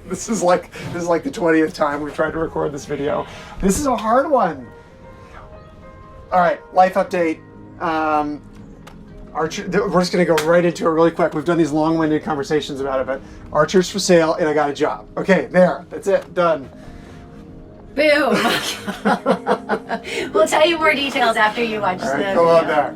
This is like the 20th time we've tried to record this video. This is a hard one. All right, life update. Archer, we're just gonna go right into it really quick. We've done these long-winded conversations about it, but Archer's for sale and I got a job. Okay, there, that's it, done. Boom. We'll tell you more details after you watch the video. Go on back.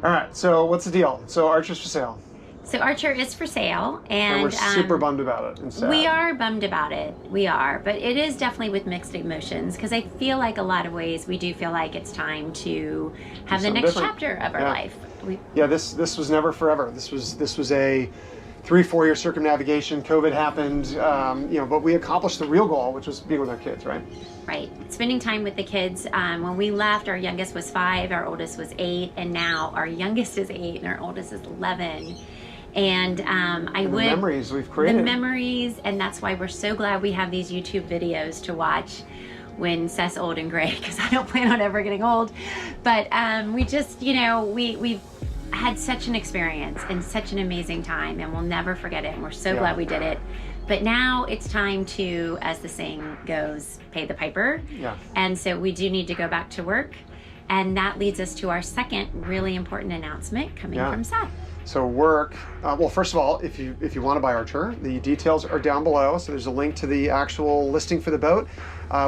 All right, so what's the deal? So Archer's for sale. So Archer is for sale, And we're super bummed about it and sad. We are bummed about it. We are, but it is definitely with mixed emotions because I feel like a lot of ways we do feel like it's time to have the next chapter of our life. This was never forever. This was a 3-4 year circumnavigation. COVID happened, but we accomplished the real goal, which was being with our kids, right? Right. Spending time with the kids. When we left, our youngest was 5, our oldest was 8, and now our youngest is 8 and our oldest is 11. And the memories we've created. The memories, and that's why we're so glad we have these YouTube videos to watch when Seth's old and gray, because I don't plan on ever getting old. But we just, we've had such an experience and such an amazing time, and we'll never forget it, and we're so glad we did it. But now it's time to, as the saying goes, pay the piper. Yeah. And so we do need to go back to work, and that leads us to our second really important announcement coming from Seth. So work, well, first of all, if you want to buy Archer, the details are down below. So there's a link to the actual listing for the boat.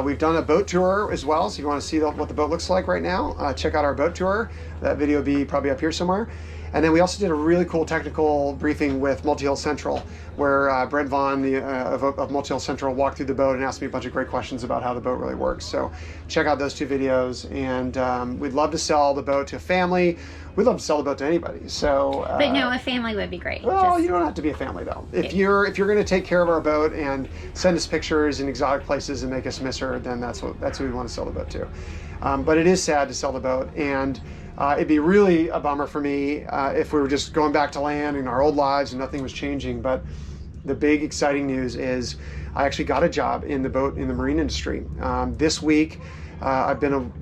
We've done a boat tour as well. So if you want to see what the boat looks like right now, check out our boat tour. That video will be probably up here somewhere. And then we also did a really cool technical briefing with Multi-Hill Central, where Brent Vaughn of Multi-Hill Central walked through the boat and asked me a bunch of great questions about how the boat really works. So check out those 2 videos. And we'd love to sell the boat to a family. We'd love to sell the boat to anybody. So, but no, a family would be great. Well, you don't have to be a family though. If you're going to take care of our boat and send us pictures in exotic places and make us miss her, then that's what we want to sell the boat to. But it is sad to sell the boat, and it'd be really a bummer for me if we were just going back to land in our old lives and nothing was changing. But the big exciting news is I actually got a job in the marine industry. This week, I've been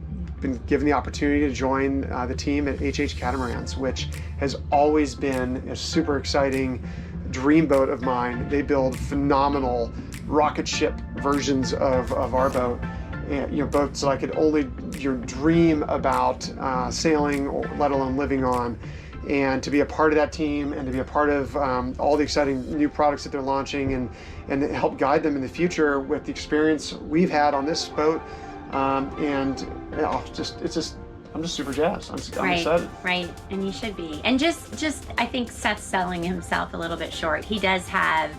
given the opportunity to join the team at HH Catamarans, which has always been a super exciting dream boat of mine. They build phenomenal rocket ship versions of our boat. And, boats that I could only dream about sailing, or let alone living on. And to be a part of that team and to be a part of all the exciting new products that they're launching and help guide them in the future with the experience we've had on this boat. I'm just super jazzed. I'm excited. Right, and you should be. And just I think Seth's selling himself a little bit short. He does have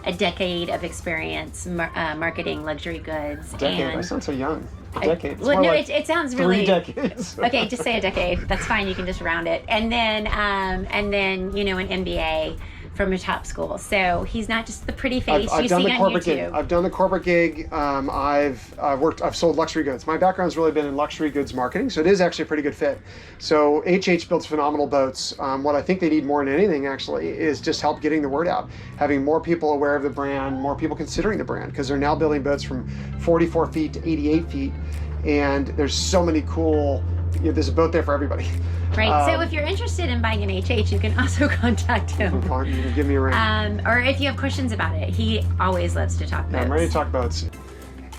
a decade of experience marketing luxury goods. I sound so young. A decade. Well, no, it sounds really 3 decades. Okay, just say a decade. That's fine. You can just round it. And then an MBA from a top school. So he's not just the pretty face you see on YouTube. I've done the corporate gig. I've sold luxury goods. My background's really been in luxury goods marketing, so it is actually a pretty good fit. So HH builds phenomenal boats. What I think they need more than anything actually is just help getting the word out, having more people aware of the brand, more people considering the brand, because they're now building boats from 44 feet to 88 feet. And there's so many cool, there's a boat there for everybody. Right. So if you're interested in buying an HH, you can also contact him. You can give me a ring. Or if you have questions about it, he always loves to talk boats. Yeah, I'm ready to talk boats.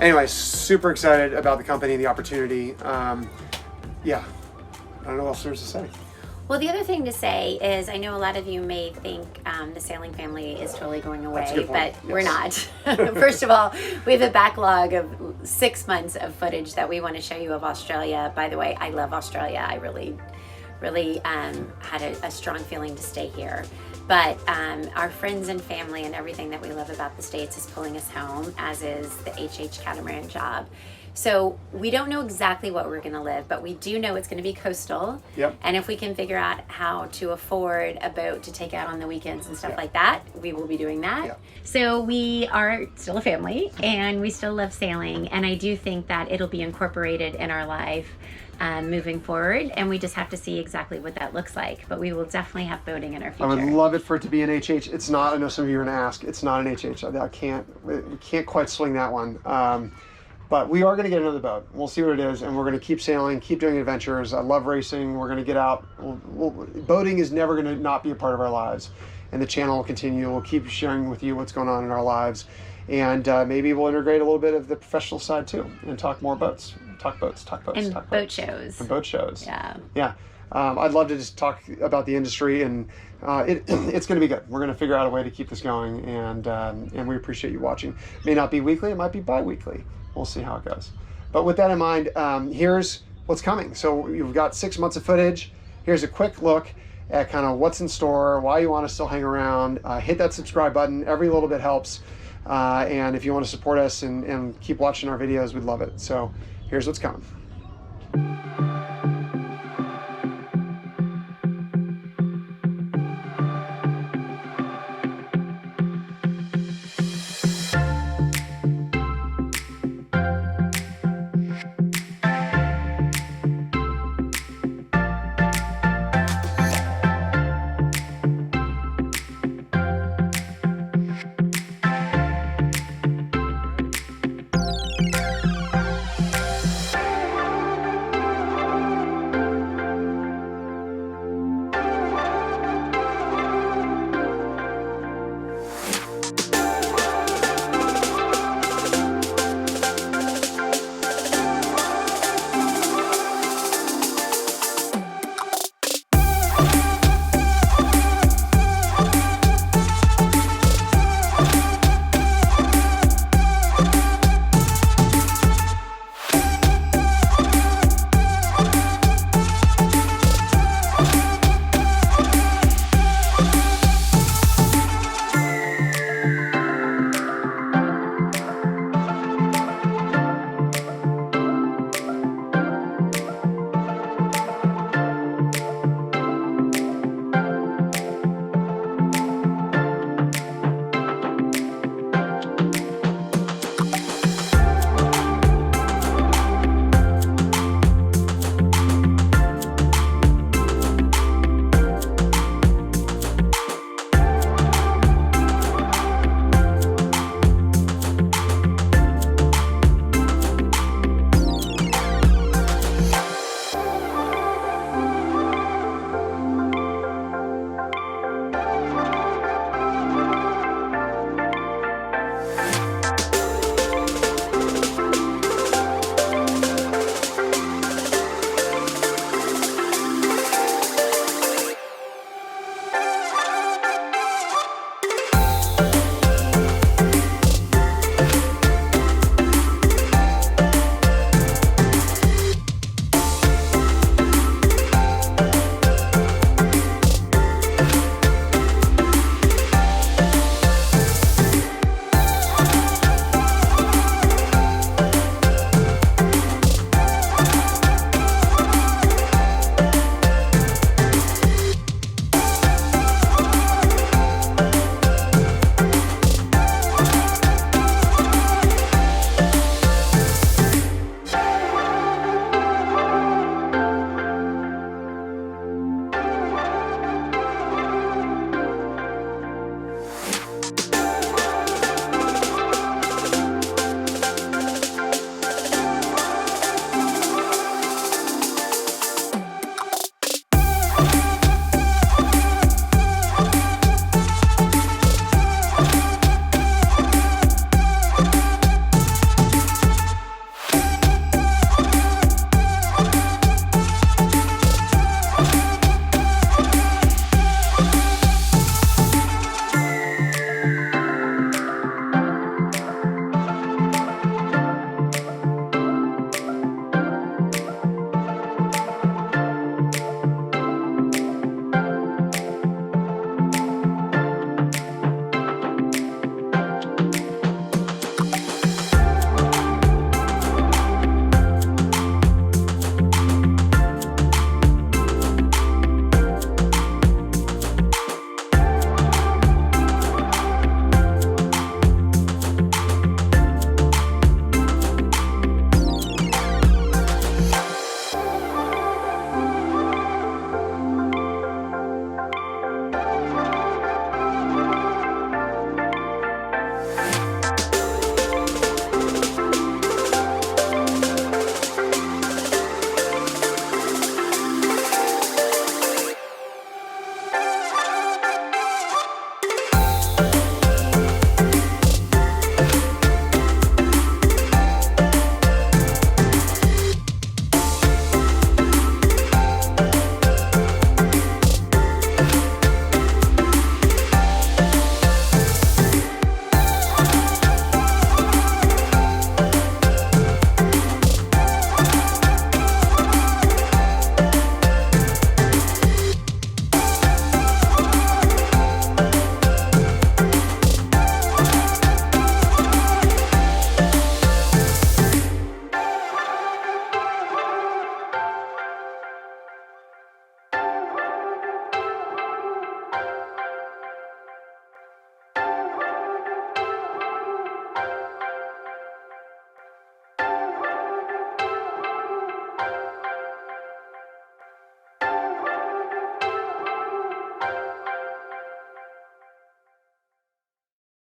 Anyway, super excited about the company and the opportunity. I don't know what else there's to say. Well, the other thing to say is, I know a lot of you may think the sailing family is totally going away, but we're not. First of all, we have a backlog of 6 months of footage that we want to show you of Australia. By the way, I love Australia. I really had a strong feeling to stay here. But our friends and family and everything that we love about the States is pulling us home, as is the HH Catamaran job. So we don't know exactly what we're going to live, but we do know it's going to be coastal. Yep. And if we can figure out how to afford a boat to take out on the weekends and stuff Yeah. like that, we will be doing that. Yeah. So we are still a family and we still love sailing. And I do think that it'll be incorporated in our life moving forward. And we just have to see exactly what that looks like. But we will definitely have boating in our future. I would love it for it to be an HH. It's not. I know some of you are going to ask. It's not an HH. We can't quite swing that one. But we are going to get another boat. We'll see what it is, and we're going to keep sailing, keep doing adventures. I love racing. We're going to get out. Boating is never going to not be a part of our lives, and the channel will continue. We'll keep sharing with you what's going on in our lives, and maybe we'll integrate a little bit of the professional side too, and talk more boats. Talk boats. And talk boat boats. shows. And boat shows. Yeah. Yeah. I'd love to just talk about the industry, and it's going to be good. We're going to figure out a way to keep this going, and we appreciate you watching. It may not be weekly. It might be bi-weekly. We'll see how it goes. But with that in mind, here's what's coming. So you've got 6 months of footage. Here's a quick look at kind of what's in store, why you want to still hang around. Hit that subscribe button. Every little bit helps. And if you want to support us and keep watching our videos, we'd love it. So here's what's coming.